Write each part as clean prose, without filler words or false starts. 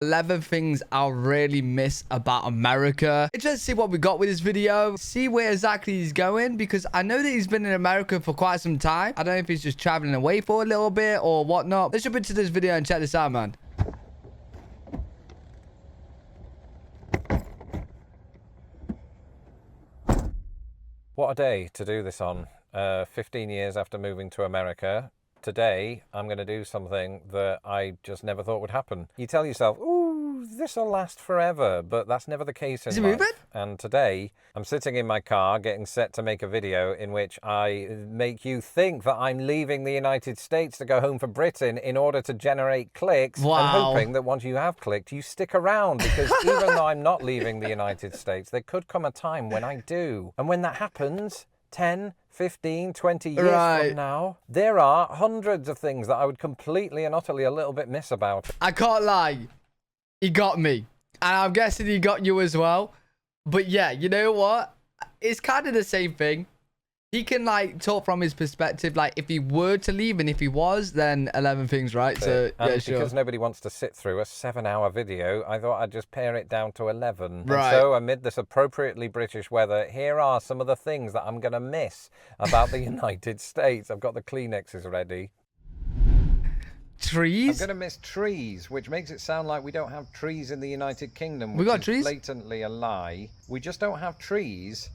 11 things I'll really miss about America. Let's just see what we got with this video. See where exactly he's going, because I know that he's been in America for quite some time. I don't know if he's just traveling away for a little bit or whatnot. Let's jump into this video and check this out, man. What a day to do this on. 15 years after moving to America. Today, I'm going to do something that I just never thought would happen. You tell yourself, ooh, this'll last forever, but that's never the case in life. And today, I'm sitting in my car getting set to make a video in which I make you think that I'm leaving the United States to go home for Britain in order to generate clicks. Wow. And hoping that once you have clicked, you stick around, because even though I'm not leaving the United States, there could come a time when I do. And when that happens, 10, 15, 20 years from now, there are hundreds of things that I would completely and utterly a little bit miss about it. I can't lie. He got me. And I'm guessing he got you as well. But yeah, you know what? It's kind of the same thing. He can like talk from his perspective, like if he were to leave, and if he was, then 11 things, right? So yeah, sure. Because nobody wants to sit through a 7-hour video, I thought I'd just pare it down to 11. Right. And so amid this appropriately British weather, here are some of the things that I'm going to miss about the United States. I've got the Kleenexes ready. Trees? I'm going to miss trees, which makes it sound like we don't have trees in the United Kingdom. We got trees? Blatantly a lie. We just don't have trees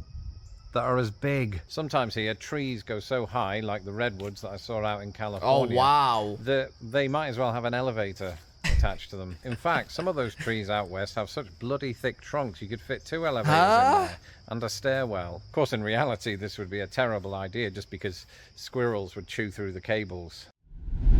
that are as big. Sometimes here, trees go so high, like the redwoods that I saw out in California. Oh, wow. That they might as well have an elevator attached to them. In fact, some of those trees out west have such bloody thick trunks you could fit 2 elevators in there and a stairwell. Of course, in reality, this would be a terrible idea just because squirrels would chew through the cables.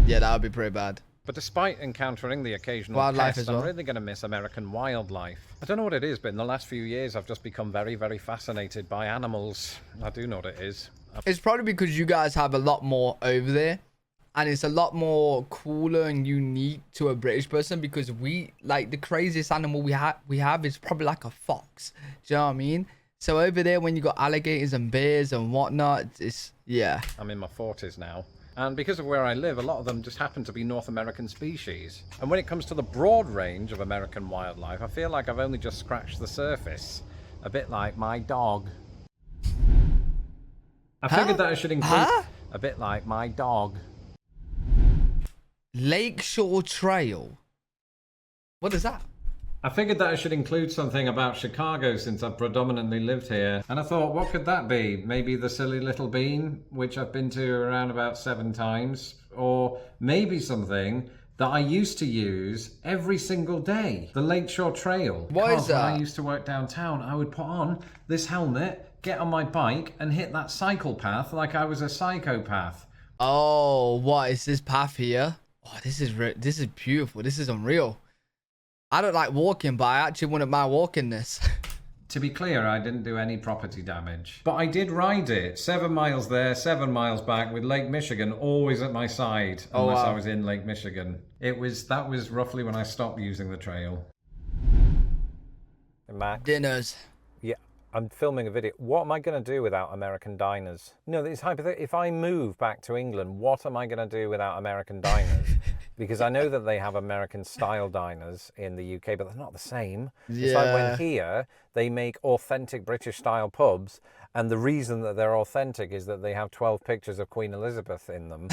Yeah, that would be pretty bad. But despite encountering the occasional wildlife pest, as well. I'm really going to miss American wildlife. I don't know what it is, but in the last few years, I've just become very, very fascinated by animals. I do know what it is. It's probably because you guys have a lot more over there. And it's a lot more cooler and unique to a British person, because we, like, the craziest animal we have is probably like a fox. Do you know what I mean? So over there, when you got alligators and bears and whatnot, it's, yeah. I'm in my 40s now. And because of where I live, a lot of them just happen to be North American species. And when it comes to the broad range of American wildlife, I feel like I've only just scratched the surface. A bit like my dog. I figured that I should include... A bit like my dog. Lakeshore Trail. What is that? I figured that I should include something about Chicago since I've predominantly lived here. And I thought, what could that be? Maybe the Silly Little Bean, which I've been to around about 7 times. Or maybe something that I used to use every single day. The Lakeshore Trail. What is that? When I used to work downtown, I would put on this helmet, get on my bike, and hit that cycle path like I was a psychopath. Oh, what is this path here? Oh, this is beautiful. This is unreal. I don't like walking, but I actually wouldn't mind walking this. To be clear, I didn't do any property damage. But I did ride it. 7 miles there, 7 miles back, with Lake Michigan always at my side. Unless I was in Lake Michigan. That was roughly when I stopped using the trail. Max? Dinners. Yeah, I'm filming a video. What am I going to do without American diners? No, it's hypothetical. If I move back to England, what am I going to do without American diners? Because I know that they have American-style diners in the UK, but they're not the same. Yeah. It's like when here, they make authentic British-style pubs, and the reason that they're authentic is that they have 12 pictures of Queen Elizabeth in them.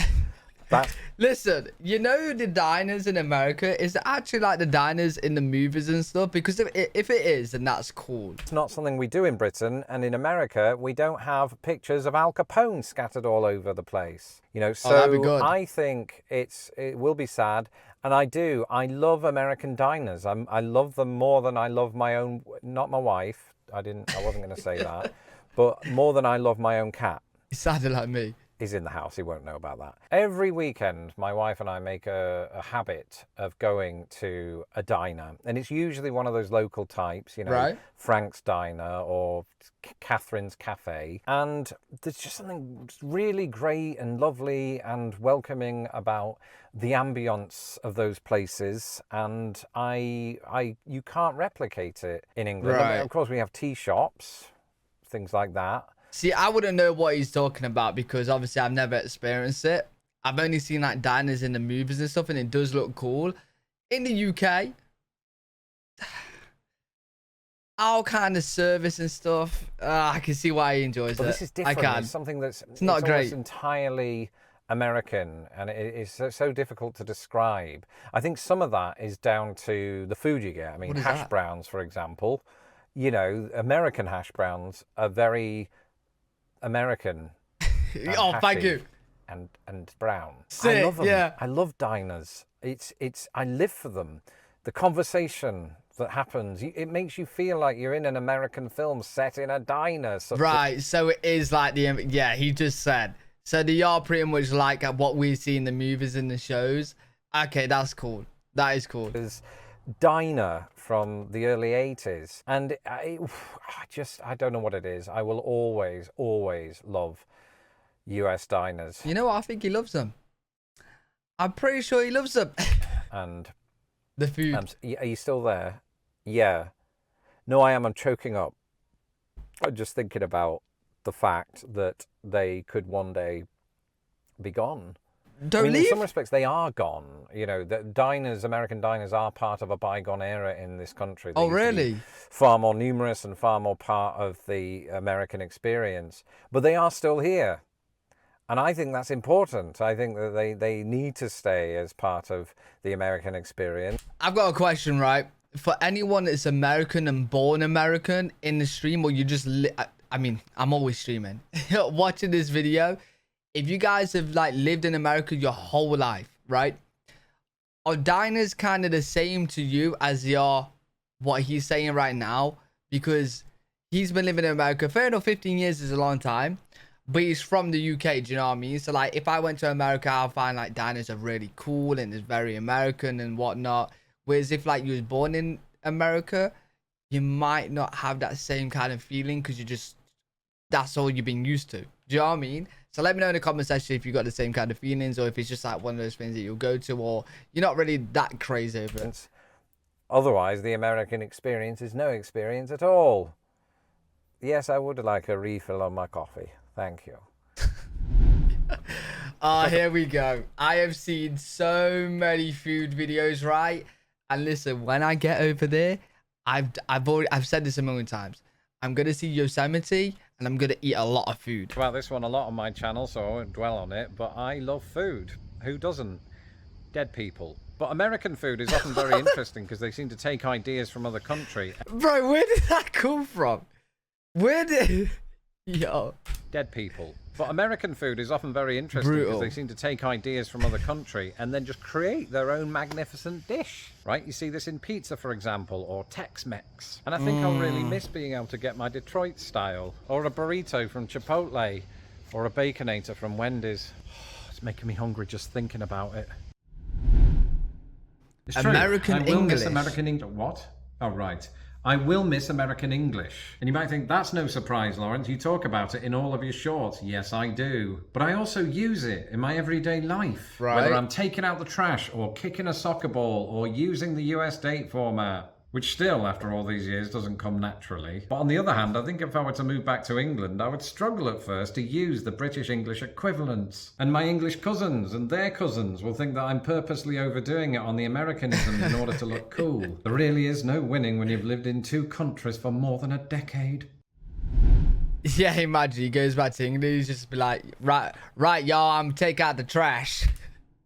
Listen, you know the diners in America, is it actually like the diners in the movies and stuff? Because if it is, then that's cool. It's not something we do in Britain, and in America, we don't have pictures of Al Capone scattered all over the place. You know, so that'd be good. I think it will be sad, and I love American diners. I love them more than I love my own, not my wife. I wasn't going to say that, but more than I love my own cat. He sounded like me. He's in the house, he won't know about that. Every weekend, my wife and I make a habit of going to a diner. And it's usually one of those local types, you know, Frank's Diner or Catherine's Cafe. And there's just something really great and lovely and welcoming about the ambience of those places. And you can't replicate it in England. I mean, of course, we have tea shops, things like that. See, I wouldn't know what he's talking about because obviously I've never experienced it. I've only seen like diners in the movies and stuff, and it does look cool. In the UK, our kind of service and stuff, I can see why he enjoys it. This is different. I can. It's something that's it's not great. Almost entirely American, and it is so difficult to describe. I think some of that is down to the food you get. I mean, hash browns, for example. You know, American hash browns are very American. Oh, thank you. And brown. Sick, I love them. Yeah. I love diners. I live for them. The conversation that happens, it makes you feel like you're in an American film set in a diner. Right, so it is like he just said. So they are pretty much like what we see in the movies and the shows. Okay, that's cool. That is cool. There's diner from the early 80s. And I don't know what it is. I will always, always love US diners. You know what? I think he loves them. I'm pretty sure he loves them. And the food. Are you still there? Yeah. No, I am. I'm choking up. I'm just thinking about the fact that they could one day be gone. Don't leave. In some respects, they are gone. You know, the diners, American diners, are part of a bygone era in this country. They really? Far more numerous and far more part of the American experience. But they are still here. And I think that's important. I think that they need to stay as part of the American experience. I've got a question, right? For anyone that's American and born American in the stream, or you just... I mean, I'm always streaming. Watching this video, if you guys have like lived in America your whole life, right? Are diners kind of the same to you as they are what he's saying right now? Because he's been living in America. Fair enough, 15 years is a long time. But he's from the UK, do you know what I mean? So, like, if I went to America, I'll find, like, diners are really cool and it's very American and whatnot. Whereas if, like, you was born in America, you might not have that same kind of feeling because that's all you've been used to. Do you know what I mean? So let me know in the comment section if you got the same kind of feelings or if it's just, like, one of those things that you'll go to or you're not really that crazy over it. Otherwise, the American experience is no experience at all. Yes, I would like a refill on my coffee. Thank you. Here we go. I have seen so many food videos, right? And listen, when I get over there, I've said this a million times. I'm gonna see Yosemite and I'm gonna eat a lot of food. About this one a lot on my channel, so I won't dwell on it. But I love food. Who doesn't? Dead people. But American food is often very interesting because they seem to take ideas from other countries. Bro, where did that come from? Where did... Yo. Dead people. But American food is often very interesting because they seem to take ideas from other country and then just create their own magnificent dish. Right? You see this in pizza, for example, or Tex-Mex. And I think I'll really miss being able to get my Detroit style, or a burrito from Chipotle, or a Baconator from Wendy's. It's making me hungry just thinking about it. It's American true. I will English. miss American English. What? Oh, right. I will miss American English. And you might think, that's no surprise, Lawrence. You talk about it in all of your shorts. Yes, I do. But I also use it in my everyday life. Right. Whether I'm taking out the trash or kicking a soccer ball or using the US date format. Which still, after all these years, doesn't come naturally. But on the other hand, I think if I were to move back to England, I would struggle at first to use the British English equivalents. And my English cousins and their cousins will think that I'm purposely overdoing it on the Americanism in order to look cool. There really is no winning when you've lived in 2 countries for more than a decade. Yeah, imagine he goes back to England, he's just be like, right, y'all, I'm take out the trash.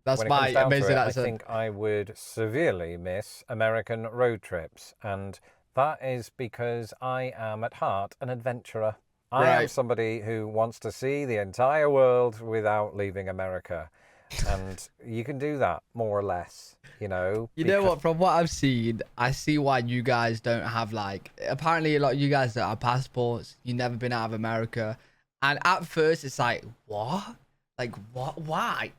That's my amazing accent. I think I would severely miss American road trips, and that is because I am at heart an adventurer. I am somebody who wants to see the entire world without leaving America, and you can do that more or less, you know. You know what? From what I've seen, I see why you guys don't have like. Apparently, a lot of you guys don't have passports. You've never been out of America, and at first it's like, what? Like what? Why?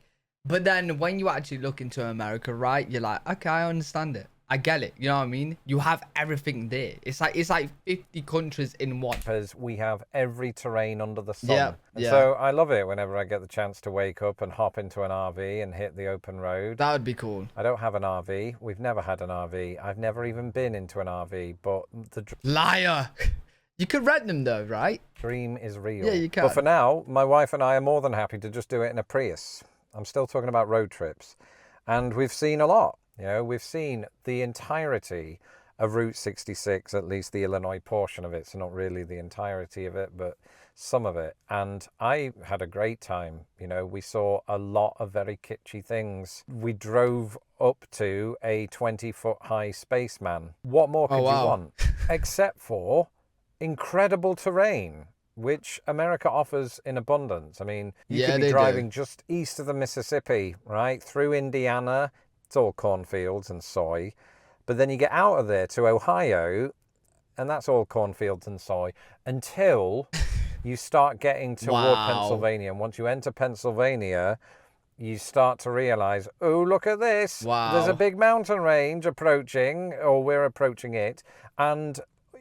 But then when you actually look into America, right, you're like, okay, I understand it. I get it. You know what I mean? You have everything there. It's like 50 countries in one. Because we have every terrain under the sun. Yeah, and so I love it whenever I get the chance to wake up and hop into an RV and hit the open road. That would be cool. I don't have an RV. We've never had an RV. I've never even been into an RV, but Liar! You could rent them though, right? Dream is real. Yeah, you can. But for now, my wife and I are more than happy to just do it in a Prius. I'm still talking about road trips. And we've seen a lot. You know, we've seen the entirety of Route 66, at least the Illinois portion of it, so not really the entirety of it, but some of it. And I had a great time. You know, we saw a lot of very kitschy things. We drove up to a 20-foot high spaceman. What more could you want? Except for incredible terrain, which America offers in abundance. I mean, you could be driving just east of the Mississippi, right, through Indiana. It's all cornfields and soy. But then you get out of there to Ohio, and that's all cornfields and soy, until you start getting toward Pennsylvania. And once you enter Pennsylvania, you start to realize, oh, look at this. There's a big mountain range approaching, or we're approaching it. And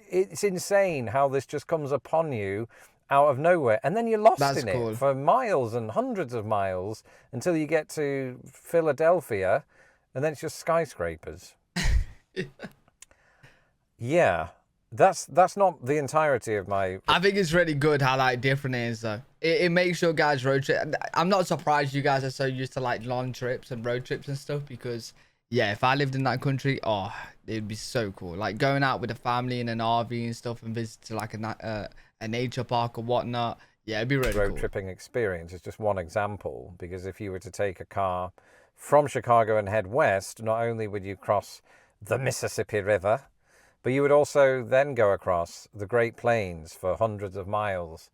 it's insane how this just comes upon you out of nowhere. And then you're lost in it for miles and hundreds of miles until you get to Philadelphia, and then it's just skyscrapers. Yeah, that's not the entirety of my... I think it's really good how like different it is though. It makes your guys road trip. I'm not surprised you guys are so used to like long trips and road trips and stuff, because yeah, if I lived in that country, oh, it'd be so cool. Like going out with a family in an RV and stuff and visit to like a nature park or whatnot. Yeah, it'd be really cool. Road tripping experience is just one example, because if you were to take a car from Chicago and head west, not only would you cross the Mississippi River, but you would also then go across the Great Plains for hundreds of miles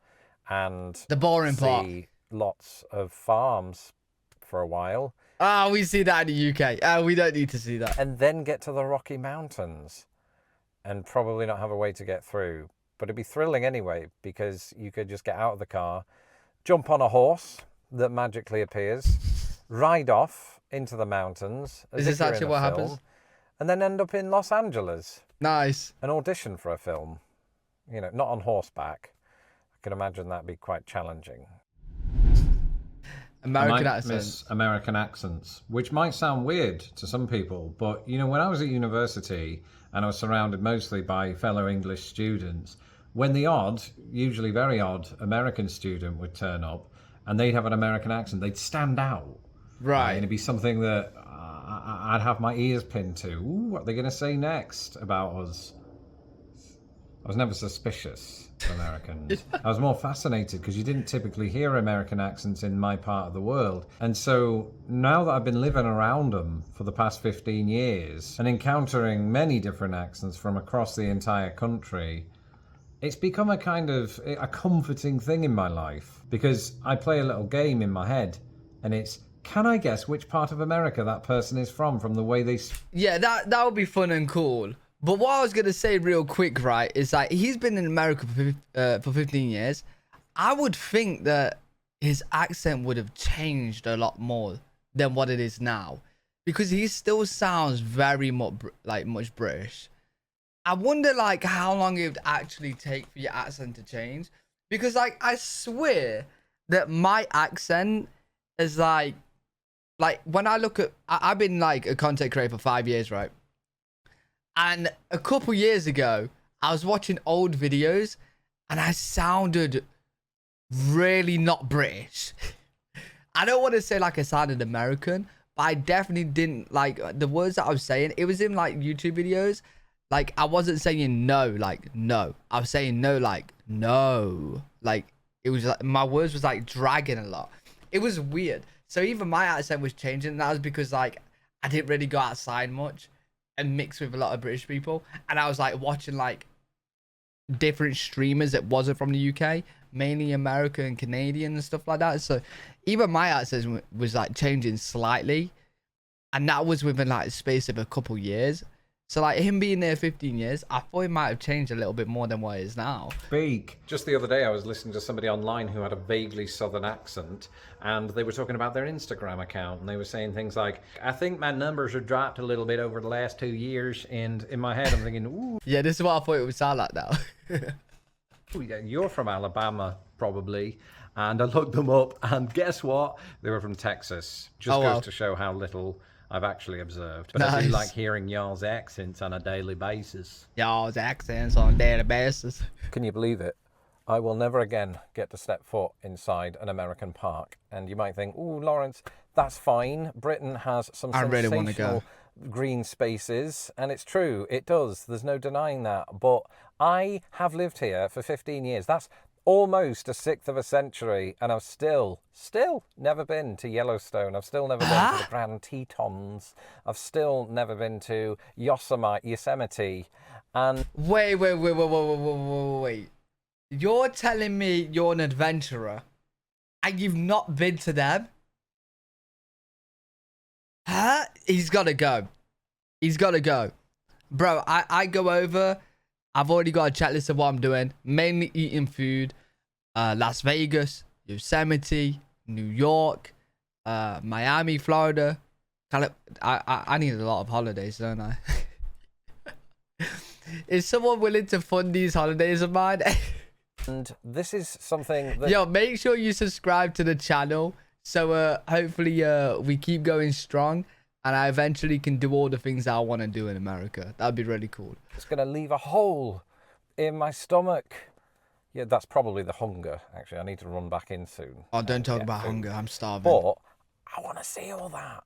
and the boring part. Lots of farms for a while. We see that in the UK. We don't need to see that. And then get to the Rocky Mountains and probably not have a way to get through. But it'd be thrilling anyway, because you could just get out of the car, jump on a horse that magically appears, ride off into the mountains. Is this actually what happens? And then end up in Los Angeles. Nice. An audition for a film. You know, not on horseback. I can imagine that'd be quite challenging. American accents. American accents, which might sound weird to some people, but you know, when I was at university and I was surrounded mostly by fellow English students, when the odd, usually very odd, American student would turn up and they'd have an American accent, they'd stand out. Right. And it'd be something that I'd have my ears pinned to. Ooh, what are they going to say next about us? I was never suspicious of Americans. I was more fascinated because you didn't typically hear American accents in my part of the world. And so now that I've been living around them for the past 15 years and encountering many different accents from across the entire country, it's become a kind of a comforting thing in my life, because I play a little game in my head and it's, can I guess which part of America that person is from the way they... Yeah, that would be fun and cool. But what I was going to say real quick, right, is like he's been in America for 15 years. I would think that his accent would have changed a lot more than what it is now, because he still sounds very much British. I wonder like how long it would actually take for your accent to change, because like I swear that my accent is like when I look at, I've been like a content creator for 5 years, right? And a couple years ago, I was watching old videos and I sounded really not British. I don't want to say like I sounded American, but I definitely didn't like the words that I was saying. It was in like YouTube videos. Like I wasn't saying no, like no. I was saying no, like no. Like it was like my words was like dragging a lot. It was weird. So even my accent was changing, and that was because like I didn't really go outside much and mix with a lot of British people, and I was like watching like different streamers that wasn't from the UK, mainly American and Canadian and stuff like that. So even my accent was like changing slightly, and that was within like the space of a couple years. So like him being there 15 years, I thought it might have changed a little bit more than what it is now. Speak. Just the other day I was listening to somebody online who had a vaguely southern accent, and they were talking about their Instagram account, and they were saying things like, I think my numbers have dropped a little bit over the last 2 years, and in my head I'm thinking, ooh. Yeah, this is what I thought it would sound like now. Ooh, yeah, you're from Alabama, probably. And I looked them up, and guess what? They were from Texas. Just goes to show how little I've actually observed. But I do like hearing y'all's accents on a daily basis. Y'all's accents on a daily basis. Can you believe it? I will never again get to step foot inside an American park. And you might think, ooh, Lawrence, That's fine. Britain has some I really want to sensational go. green spaces, and it's true, it does. There's no denying that. But I have lived here for 15 years. That's almost a sixth of a century, and I've still never been to Yellowstone. I've still never been to the Grand Tetons. I've still never been to Yosemite. And Wait. You're telling me you're an adventurer and you've not been to them? Huh? He's got to go. He's got to go. Bro, I go over. I've already got a checklist of what I'm doing. Mainly eating food. Las Vegas, Yosemite, New York, Miami, Florida. I need a lot of holidays, don't I? Is someone willing to fund these holidays of mine? And this is something that... Yo, make sure you subscribe to the channel. So hopefully we keep going strong. And I eventually can do all the things I want to do in America. That'd be really cool. It's going to leave a hole in my stomach. Yeah, that's probably the hunger, actually. I need to run back in soon. Oh, don't talk about hunger. I'm starving. But I want to see all that.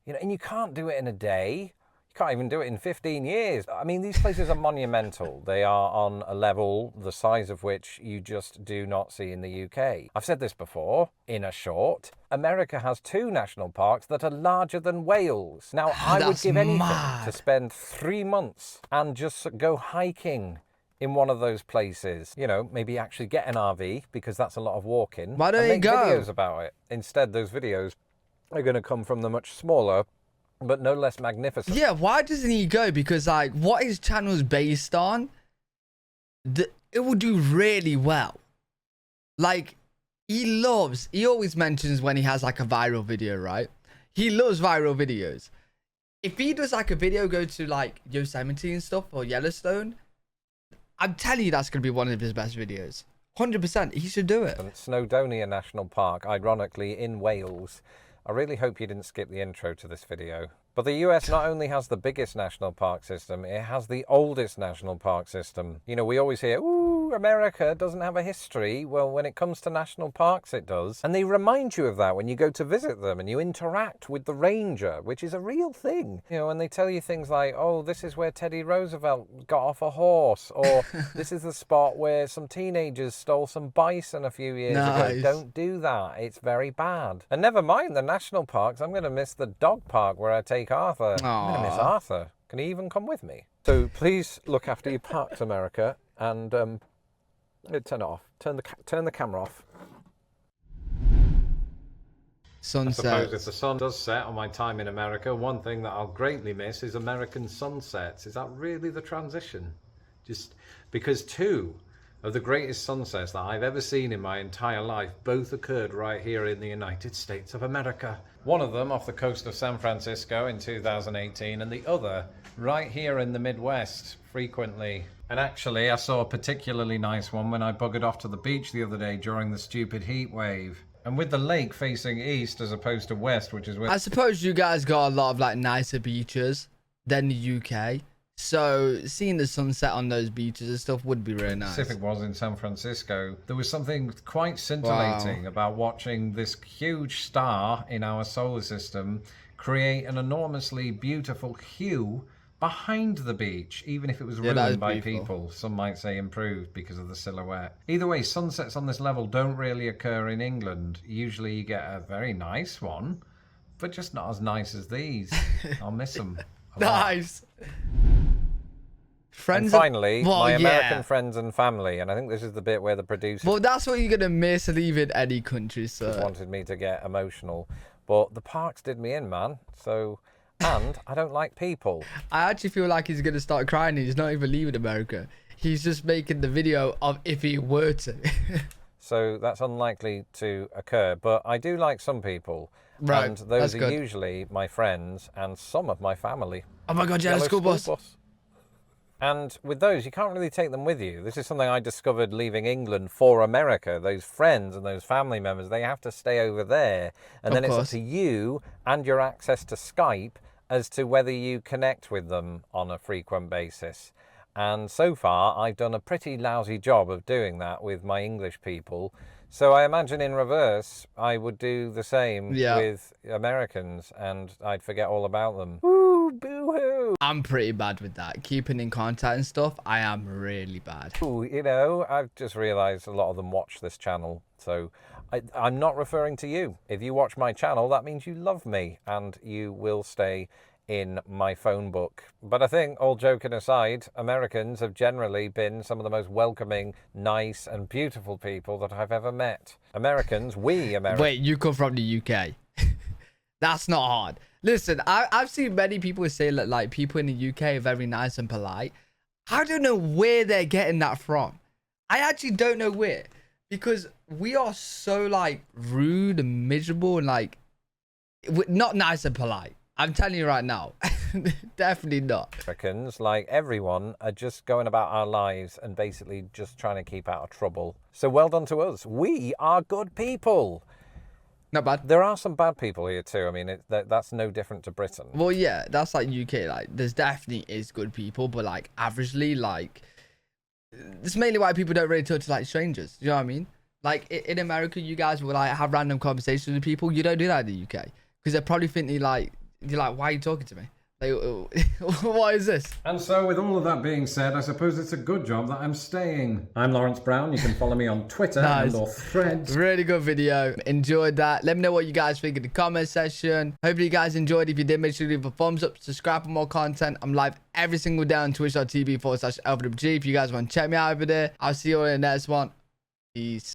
You know, and you can't do it in a day. You can't even do it in 15 years. I mean, these places are monumental. They are on a level the size of which you just do not see in the UK. I've said this before, in a short. America has 2 national parks that are larger than Wales. Now, I would give anything to spend 3 months and just go hiking in one of those places. You know, maybe actually get an RV, because that's a lot of walking. Why don't you go? Videos about it. Instead, those videos are going to come from the much smaller but no less magnificent. Yeah, why doesn't he go? Because, like, what his channel's based on, it will do really well. Like, he always mentions when he has, like, a viral video, right? He loves viral videos. If he does, like, a video go to, like, Yosemite and stuff, or Yellowstone, I'm telling you that's going to be one of his best videos. 100%. He should do it. Snowdonia National Park, ironically, in Wales. I really hope you didn't skip the intro to this video. But the US not only has the biggest national park system, it has the oldest national park system. You know, we always hear, ooh, America doesn't have a history. Well, when it comes to national parks, it does. And they remind you of that when you go to visit them and you interact with the ranger, which is a real thing. You know, and they tell you things like, oh, this is where Teddy Roosevelt got off a horse, or this is the spot where some teenagers stole some bison a few years ago. Don't do that. It's very bad. And never mind the national parks. I'm going to miss the dog park where I take Arthur. Aww. I'm going to miss Arthur. Can he even come with me? So please look after your parks, America, and turn it off. Turn the camera off. Sunset. I suppose if the sun does set on my time in America, one thing that I'll greatly miss is American sunsets. Is that really the transition? Just because 2 of the greatest sunsets that I've ever seen in my entire life both occurred right here in the United States of America. One of them off the coast of San Francisco in 2018, and the other right here in the Midwest frequently. And actually, I saw a particularly nice one when I buggered off to the beach the other day during the stupid heat wave. And with the lake facing east as opposed to west, which is where... I suppose you guys got a lot of, like, nicer beaches than the UK. So seeing the sunset on those beaches and stuff would be really nice. Pacific was in San Francisco. There was something quite scintillating about watching this huge star in our solar system create an enormously beautiful hue behind the beach, even if it was ruined by people. Some might say improved because of the silhouette. Either way, sunsets on this level don't really occur in England. Usually you get a very nice one, but just not as nice as these. I'll miss them. Nice. Friends and finally, my American friends and family, and I think this is the bit where the producer... Well, that's what you're going to miss leaving any country, so... ...wanted me to get emotional. But the parks did me in, man. So, and I don't like people. I actually feel like he's going to start crying and he's not even leaving America. He's just making the video of if he were to. So that's unlikely to occur. But I do like some people. Right, and those are usually my friends and some of my family. Oh my God, yeah, school bus. And with those, you can't really take them with you. This is something I discovered leaving England for America. Those friends and those family members, they have to stay over there. And then it's up to you and your access to Skype as to whether you connect with them on a frequent basis. And so far, I've done a pretty lousy job of doing that with my English people. So I imagine in reverse, I would do the same Yeah. with Americans, and I'd forget all about them. Ooh, boo-hoo. I'm pretty bad with that. Keeping in contact and stuff, I am really bad. Ooh, you know, I've just realised a lot of them watch this channel, so I'm not referring to you. If you watch my channel, that means you love me, and you will stay in my phone book. But I think, all joking aside, Americans have generally been some of the most welcoming, nice and beautiful people that I've ever met. we Americans. Wait, you come from the UK? That's not hard. Listen, I've seen many people say that like people in the UK are very nice and polite. I don't know where they're getting that from. I actually don't know where, because we are so like rude and miserable and like not nice and polite. I'm telling you right now, definitely not. Americans, like everyone, are just going about our lives and basically just trying to keep out of trouble. So well done to us. We are good people. Not bad. There are some bad people here too. I mean, that's no different to Britain. Well, yeah, that's like UK. Like, there's definitely is good people, but like averagely, like it's mainly why people don't really talk to like strangers. You know what I mean? Like in America, you guys will like have random conversations with people. You don't do that in the UK because they probably think you're like, why are you talking to me? Like, what is this? And so, with all of that being said, I suppose it's a good job that I'm staying. I'm Lawrence Brown. You can follow me on Twitter and/or Threads. Really good video. Enjoyed that. Let me know what you guys think in the comment section. Hopefully you guys enjoyed. If you did, make sure to leave a thumbs up. Subscribe for more content. I'm live every single day on twitch.tv/LWG. If you guys want to check me out over there, I'll see you all in the next one. Peace.